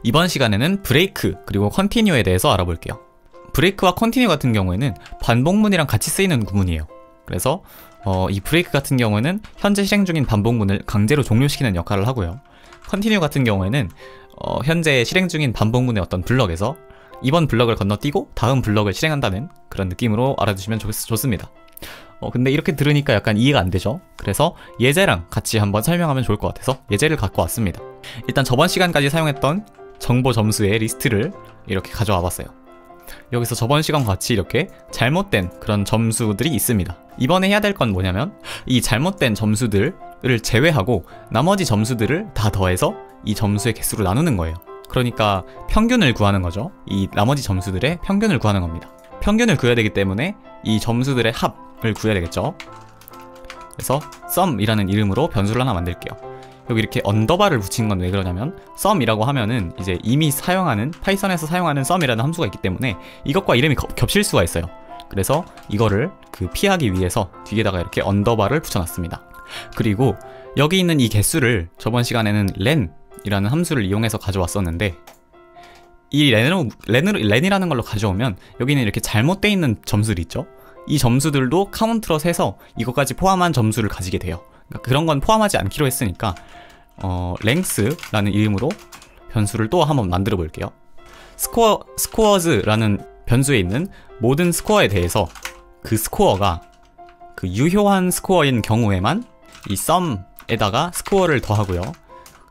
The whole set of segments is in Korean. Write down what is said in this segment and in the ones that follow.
이번 시간에는 브레이크 그리고 컨티뉴에 대해서 알아볼게요. 브레이크와 컨티뉴 같은 경우에는 반복문이랑 같이 쓰이는 구문이에요. 그래서 이 브레이크 같은 경우에는 현재 실행 중인 반복문을 강제로 종료시키는 역할을 하고요. 컨티뉴 같은 경우에는 현재 실행 중인 반복문의 어떤 블럭에서 이번 블럭을 건너뛰고 다음 블럭을 실행한다는 그런 느낌으로 알아두시면 좋습니다. 근데 이렇게 들으니까 약간 이해가 안 되죠? 그래서 예제랑 같이 한번 설명하면 좋을 것 같아서 예제를 갖고 왔습니다. 일단 저번 시간까지 사용했던 정보 점수의 리스트를 이렇게 가져와 봤어요. 여기서 저번 시간과 같이 이렇게 잘못된 그런 점수들이 있습니다. 이번에 해야 될 건 뭐냐면 이 잘못된 점수들을 제외하고 나머지 점수들을 다 더해서 이 점수의 개수로 나누는 거예요. 그러니까 평균을 구하는 거죠. 이 나머지 점수들의 평균을 구하는 겁니다. 평균을 구해야 되기 때문에 이 점수들의 합을 구해야 되겠죠. 그래서 sum이라는 이름으로 변수를 하나 만들게요. 여기 이렇게 언더바를 붙인 건 왜 그러냐면 sum이라고 하면은 이제 이미 사용하는 파이썬에서 사용하는 sum이라는 함수가 있기 때문에 이것과 이름이 겹칠 수가 있어요. 그래서 이거를 피하기 위해서 뒤에다가 이렇게 언더바를 붙여놨습니다. 그리고 여기 있는 이 개수를 저번 시간에는 len이라는 함수를 이용해서 가져왔었는데 이 len이라는 걸로 가져오면 여기는 이렇게 잘못되어 있는 점수들이 있죠. 이 점수들도 카운트로 세서 이것까지 포함한 점수를 가지게 돼요. 그러니까 그런 건 포함하지 않기로 했으니까 length라는 이름으로 변수를 또 한번 만들어 볼게요. scores라는 변수에 있는 모든 스코어에 대해서 그 스코어가 그 유효한 스코어인 경우에만 이 sum에다가 스코어를 더하고요.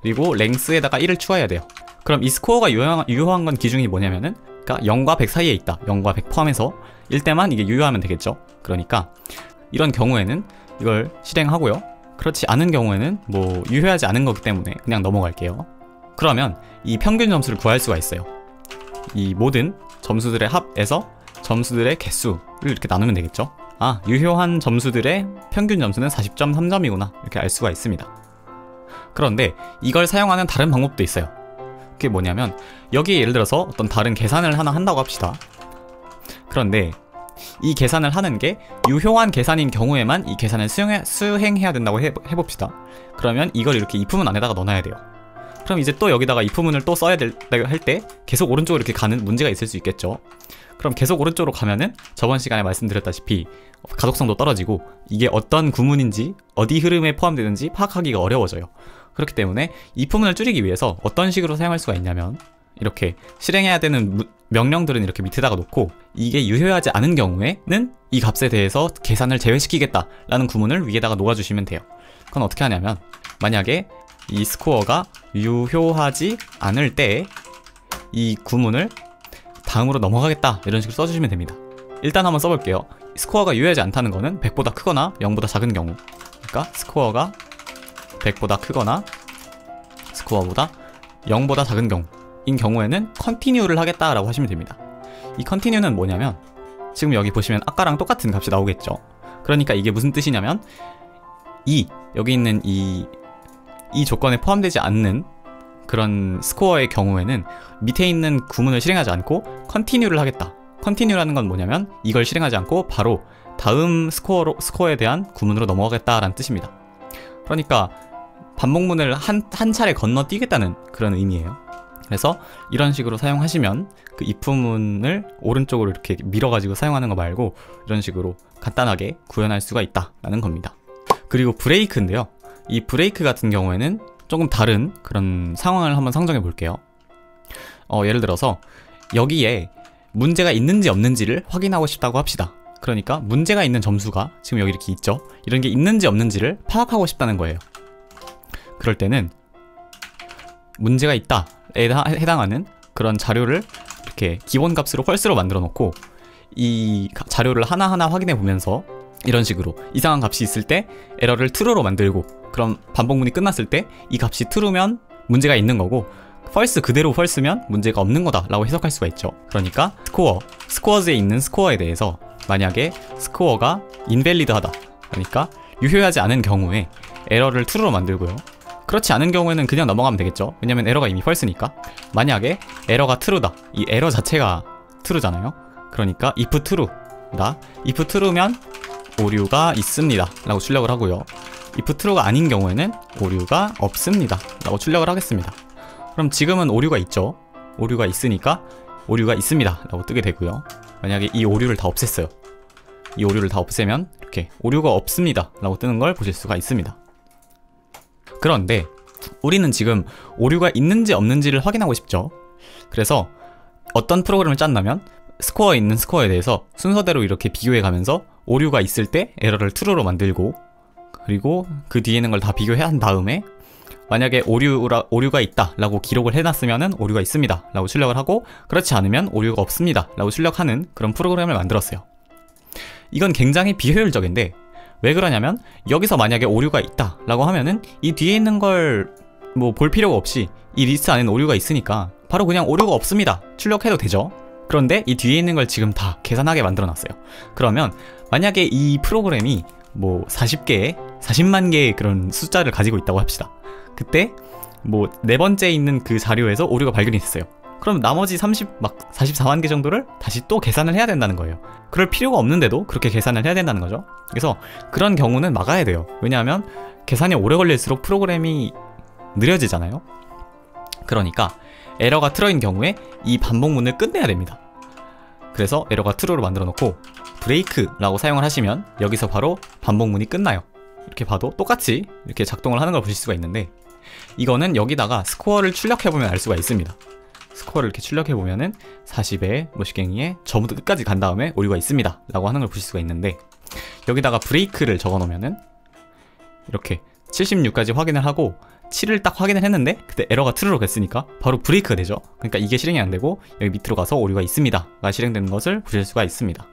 그리고 length에다가 1을 추가해야 돼요. 그럼 이 스코어가 유효한 건 기준이 뭐냐면은 그러니까 0과 100 사이에 있다. 0과 100 포함해서 1대만 이게 유효하면 되겠죠. 그러니까 이런 경우에는 이걸 실행하고요. 그렇지 않은 경우에는 뭐 유효하지 않은 거기 때문에 그냥 넘어갈게요. 그러면 이 평균 점수를 구할 수가 있어요. 이 모든 점수들의 합에서 점수들의 개수를 이렇게 나누면 되겠죠. 아, 유효한 점수들의 평균 점수는 40.3점이구나 이렇게 알 수가 있습니다. 그런데 이걸 사용하는 다른 방법도 있어요. 그게 뭐냐면 여기에 예를 들어서 어떤 다른 계산을 하나 한다고 합시다. 그런데 이 계산을 하는 게 유효한 계산인 경우에만 이 계산을 수행해야 된다고 해봅시다. 그러면 이걸 이렇게 if문 안에다가 넣어놔야 돼요. 그럼 이제 또 여기다가 if문을 또 써야 할 때 계속 오른쪽으로 이렇게 가는 문제가 있을 수 있겠죠. 그럼 계속 오른쪽으로 가면은 저번 시간에 말씀드렸다시피 가독성도 떨어지고 이게 어떤 구문인지 어디 흐름에 포함되는지 파악하기가 어려워져요. 그렇기 때문에 if문을 줄이기 위해서 어떤 식으로 사용할 수가 있냐면 이렇게 실행해야 되는 명령들은 이렇게 밑에다가 놓고 이게 유효하지 않은 경우에는 이 값에 대해서 계산을 제외시키겠다 라는 구문을 위에다가 놓아주시면 돼요. 그건 어떻게 하냐면 만약에 이 스코어가 유효하지 않을 때 이 구문을 다음으로 넘어가겠다 이런 식으로 써주시면 됩니다. 일단 한번 써볼게요. 스코어가 유효하지 않다는 거는 100보다 크거나 0보다 작은 경우, 그러니까 스코어가 100보다 크거나 스코어보다 0보다 작은 경우인 경우에는 컨티뉴를 하겠다라고 하시면 됩니다. 이 컨티뉴는 뭐냐면 지금 여기 보시면 아까랑 똑같은 값이 나오겠죠. 그러니까 이게 무슨 뜻이냐면 여기 있는 이 조건에 포함되지 않는 그런 스코어의 경우에는 밑에 있는 구문을 실행하지 않고 컨티뉴를 하겠다. 컨티뉴라는 건 뭐냐면 이걸 실행하지 않고 바로 다음 스코어에 대한 구문으로 넘어가겠다라는 뜻입니다. 그러니까 반복문을 한 차례 건너뛰겠다는 그런 의미예요. 그래서 이런 식으로 사용하시면 그 if문을 오른쪽으로 이렇게 밀어가지고 사용하는 거 말고 이런 식으로 간단하게 구현할 수가 있다라는 겁니다. 그리고 브레이크인데요. 이 브레이크 같은 경우에는 조금 다른 그런 상황을 한번 상정해 볼게요. 예를 들어서 여기에 문제가 있는지 없는지를 확인하고 싶다고 합시다. 그러니까 문제가 있는 점수가 지금 여기 이렇게 있죠. 이런 게 있는지 없는지를 파악하고 싶다는 거예요. 그럴 때는 문제가 있다에 해당하는 그런 자료를 이렇게 기본값으로 펄스로 만들어 놓고 이 자료를 하나하나 확인해 보면서 이런 식으로 이상한 값이 있을 때 에러를 true로 만들고 그럼 반복문이 끝났을 때 이 값이 true면 문제가 있는 거고 false 그대로 false면 문제가 없는 거다 라고 해석할 수가 있죠. 그러니까 scores에 있는 스코어에 대해서 만약에 스코어가 invalid하다, 그러니까 유효하지 않은 경우에 에러를 true로 만들고요. 그렇지 않은 경우에는 그냥 넘어가면 되겠죠. 왜냐면 에러가 이미 false니까. 만약에 에러가 true다, 이 에러 자체가 true잖아요. 그러니까 if true다. if true면 오류가 있습니다 라고 출력을 하고요. if true가 아닌 경우에는 오류가 없습니다 라고 출력을 하겠습니다. 그럼 지금은 오류가 있죠. 오류가 있으니까 오류가 있습니다 라고 뜨게 되고요. 만약에 이 오류를 다 없앴어요. 이 오류를 다 없애면 이렇게 오류가 없습니다 라고 뜨는 걸 보실 수가 있습니다. 그런데 우리는 지금 오류가 있는지 없는지를 확인하고 싶죠. 그래서 어떤 프로그램을 짰냐면 스코어에 있는 스코어에 대해서 순서대로 이렇게 비교해 가면서 오류가 있을 때 에러를 true로 만들고, 그리고 그 뒤에 있는 걸 다 비교한 다음에 만약에 오류가 있다 라고 기록을 해놨으면 오류가 있습니다 라고 출력을 하고, 그렇지 않으면 오류가 없습니다 라고 출력하는 그런 프로그램을 만들었어요. 이건 굉장히 비효율적인데 왜 그러냐면, 여기서 만약에 오류가 있다 라고 하면은 이 뒤에 있는 걸 뭐 볼 필요가 없이 이 리스트 안에는 오류가 있으니까 바로 그냥 오류가 없습니다 출력해도 되죠. 그런데 이 뒤에 있는 걸 지금 다 계산하게 만들어 놨어요. 그러면 만약에 이 프로그램이 뭐 40만 개의 그런 숫자를 가지고 있다고 합시다. 그때 뭐 네 번째 있는 그 자료에서 오류가 발견이 됐어요. 그럼 나머지 44만 개 정도를 다시 또 계산을 해야 된다는 거예요. 그럴 필요가 없는데도 그렇게 계산을 해야 된다는 거죠. 그래서 그런 경우는 막아야 돼요. 왜냐하면 계산이 오래 걸릴수록 프로그램이 느려지잖아요. 그러니까 에러가 트러인 경우에 이 반복문을 끝내야 됩니다. 그래서 에러가 true로 만들어 놓고 브레이크라고 사용을 하시면 여기서 바로 반복문이 끝나요. 이렇게 봐도 똑같이 이렇게 작동을 하는 걸 보실 수가 있는데, 이거는 여기다가 스코어를 출력해보면 알 수가 있습니다. 스코어를 이렇게 출력해보면은 40에 뭐시갱이에 처음부터 끝까지 간 다음에 오류가 있습니다 라고 하는 걸 보실 수가 있는데, 여기다가 브레이크를 적어 놓으면은 이렇게 76까지 확인을 하고 7을 딱 확인을 했는데 그때 에러가 true로 됐으니까 바로 브레이크가 되죠. 그러니까 이게 실행이 안 되고 여기 밑으로 가서 오류가 있습니다 가 실행되는 것을 보실 수가 있습니다.